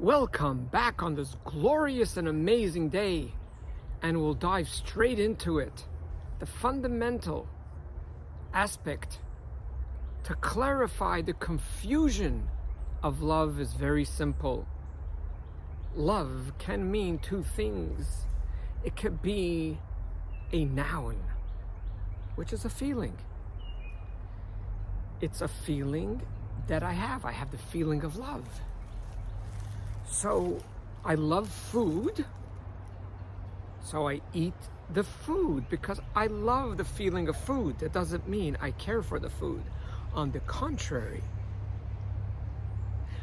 Welcome back on this glorious and amazing day, and we'll dive straight into it. The fundamental aspect to clarify the confusion of love is very simple. Love can mean two things. It could be a noun, which is a feeling. It's a feeling that I have. I have the feeling of love. So I love food, so I eat the food because I love the feeling of food. That doesn't mean I care for the food. On the contrary,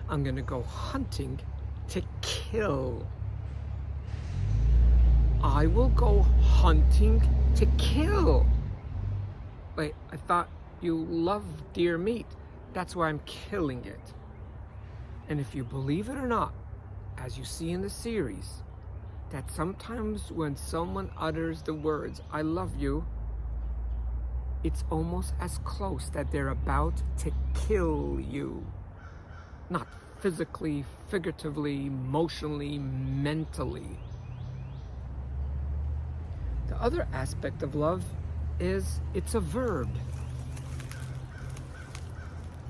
I'm gonna go hunting to kill. I will go hunting to kill. Wait, I thought you love deer meat. That's why I'm killing it. And if you believe it or not, as you see in the series, that sometimes when someone utters the words, I love you, it's almost as close that they're about to kill you. Not physically, figuratively, emotionally, mentally. The other aspect of love is it's a verb.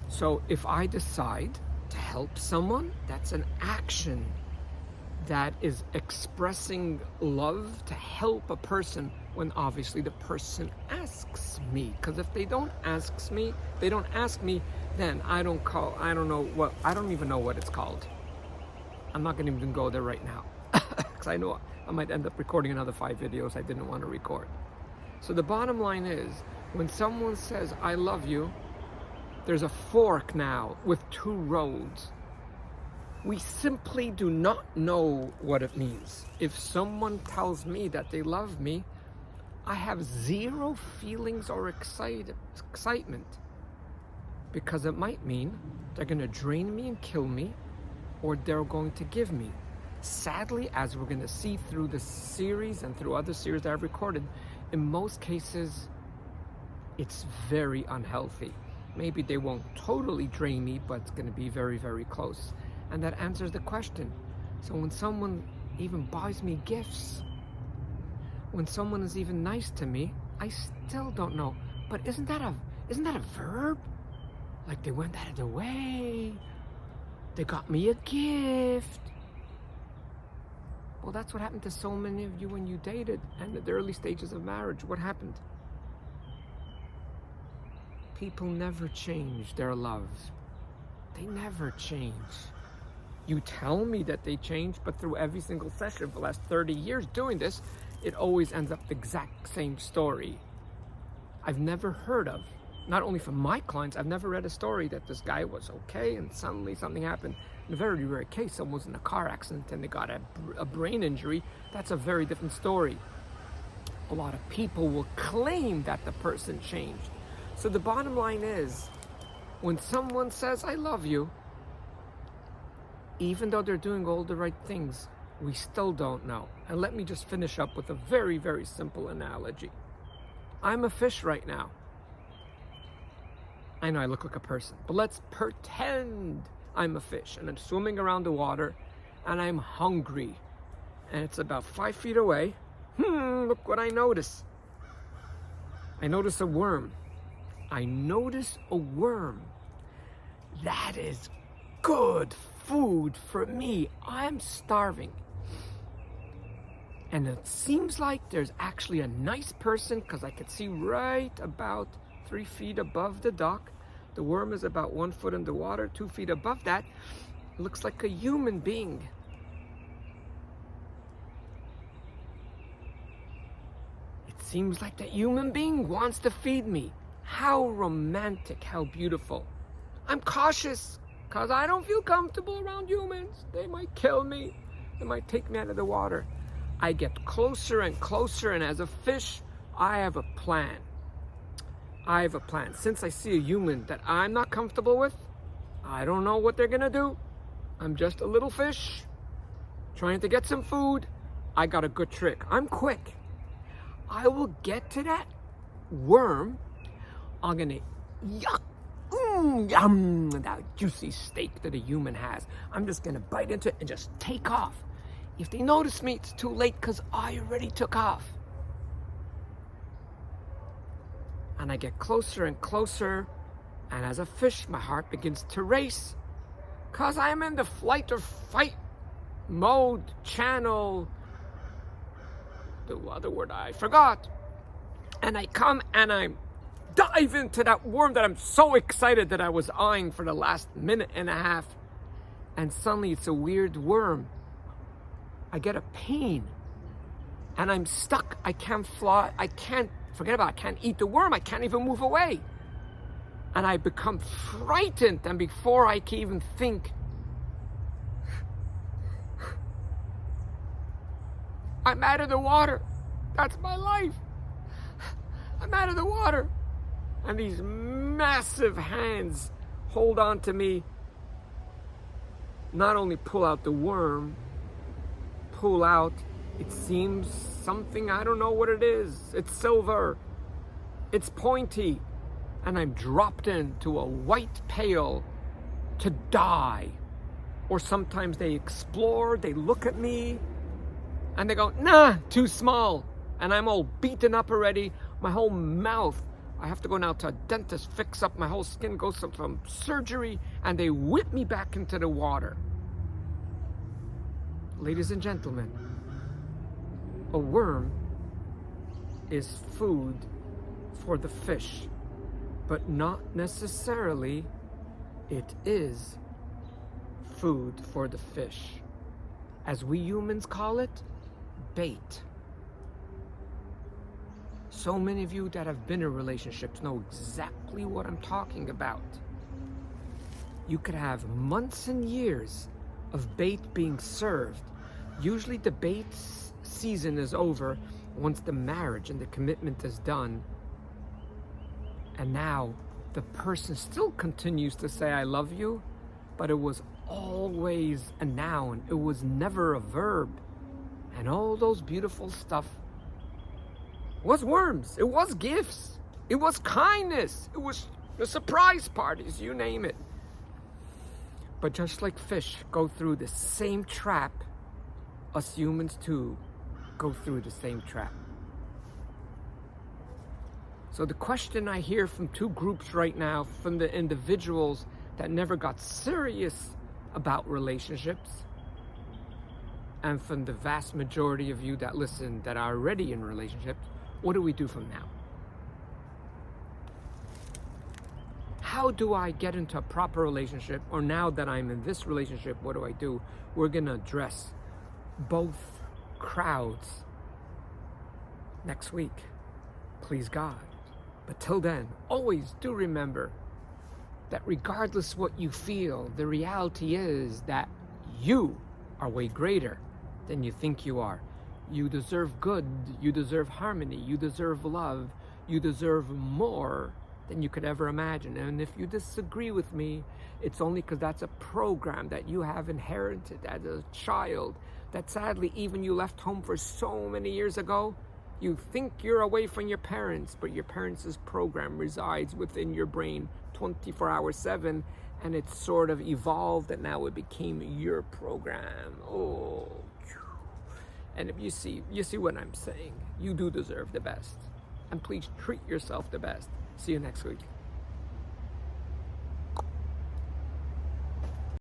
So if I decide to help someone, that's an action that is expressing love to help a person when obviously the person asks me. Because if they don't ask me, then I don't even know what it's called. I'm not gonna even go there right now because I know I might end up recording another 5 videos I didn't want to record. So the bottom line is, when someone says I love you, there's a fork now with 2 roads. We simply do not know what it means. If someone tells me that they love me, I have zero feelings or excitement, because it might mean they're gonna drain me and kill me, or they're going to give me. Sadly, as we're gonna see through this series and through other series that I've recorded, in most cases, it's very unhealthy. Maybe they won't totally drain me, but it's gonna be very, very close. And that answers the question. So when someone even buys me gifts, when someone is even nice to me, I still don't know. But isn't that a verb? Like they went out of their way, they got me a gift. Well, that's what happened to so many of you when you dated and at the early stages of marriage. What happened? People never change their love. They never change. You tell me that they change, but through every single session for the last 30 years doing this, it always ends up the exact same story. I've never heard of, not only from my clients, I've never read a story that this guy was okay and suddenly something happened. In a very rare case, someone was in a car accident and they got a brain injury. That's a very different story. A lot of people will claim that the person changed. So the bottom line is, when someone says, I love you, even though they're doing all the right things, we still don't know. And let me just finish up with a very, very simple analogy. I'm a fish right now. I know I look like a person, but let's pretend I'm a fish and I'm swimming around the water and I'm hungry. And it's about 5 feet away. Look what I notice. I notice a worm. I notice a worm. That is good food for me. I'm starving. And it seems like there's actually a nice person, because I could see right about 3 feet above the dock. The worm is about 1 foot in the water, 2 feet above that. It looks like a human being. It seems like that human being wants to feed me. How romantic, how beautiful. I'm cautious because I don't feel comfortable around humans. They might kill me. They might take me out of the water. I get closer and closer, and as a fish, I have a plan. I have a plan. Since I see a human that I'm not comfortable with, I don't know what they're gonna do. I'm just a little fish trying to get some food. I got a good trick. I'm quick. I will get to that worm. I'm gonna yuck yum, that juicy steak that a human has. I'm just gonna bite into it and just take off. If they notice me, it's too late because I already took off. And I get closer and closer, and as a fish, my heart begins to race because I'm in the flight or fight mode, channel, the other word I forgot. And I come and I dive into that worm that I'm so excited that I was eyeing for the last minute and a half. And suddenly it's a weird worm. I get a pain and I'm stuck. I can't fly. I can't, forget about it. I can't eat the worm. I can't even move away. And I become frightened. And before I can even think, I'm out of the water. That's my life. I'm out of the water. And these massive hands hold on to me. Not only pull out the worm, pull out, it seems something, I don't know what it is. It's silver. It's pointy. And I'm dropped into a white pail to die. Or sometimes they explore, they look at me, and they go, nah, too small. And I'm all beaten up already. My whole mouth, I have to go now to a dentist, fix up my whole skin, go some surgery, and they whip me back into the water. Ladies and gentlemen, a worm is food for the fish, but not necessarily it is food for the fish. As we humans call it, bait. So many of you that have been in relationships know exactly what I'm talking about. You could have months and years of bait being served. Usually the bait season is over once the marriage and the commitment is done. And now the person still continues to say, I love you, but it was always a noun. It was never a verb. And all those beautiful stuff was worms. It was gifts. It was kindness. It was the surprise parties, you name it. But just like fish go through the same trap, us humans too go through the same trap. So the question I hear from two groups right now, from the individuals that never got serious about relationships, and from the vast majority of you that listen that are already in relationships, what do we do from now? How do I get into a proper relationship? Or now that I'm in this relationship, what do I do? We're going to address both crowds next week. Please God. But till then, always do remember that regardless what you feel, the reality is that you are way greater than you think you are. You deserve good, you deserve harmony, you deserve love, you deserve more than you could ever imagine. And if you disagree with me, it's only because that's a program that you have inherited as a child, that sadly even you left home for so many years ago. You think you're away from your parents, but your parents' program resides within your brain 24 hours 7, and it's sort of evolved and now it became your program. Oh, and if you see what I'm saying, you do deserve the best. And please treat yourself the best. See you next week.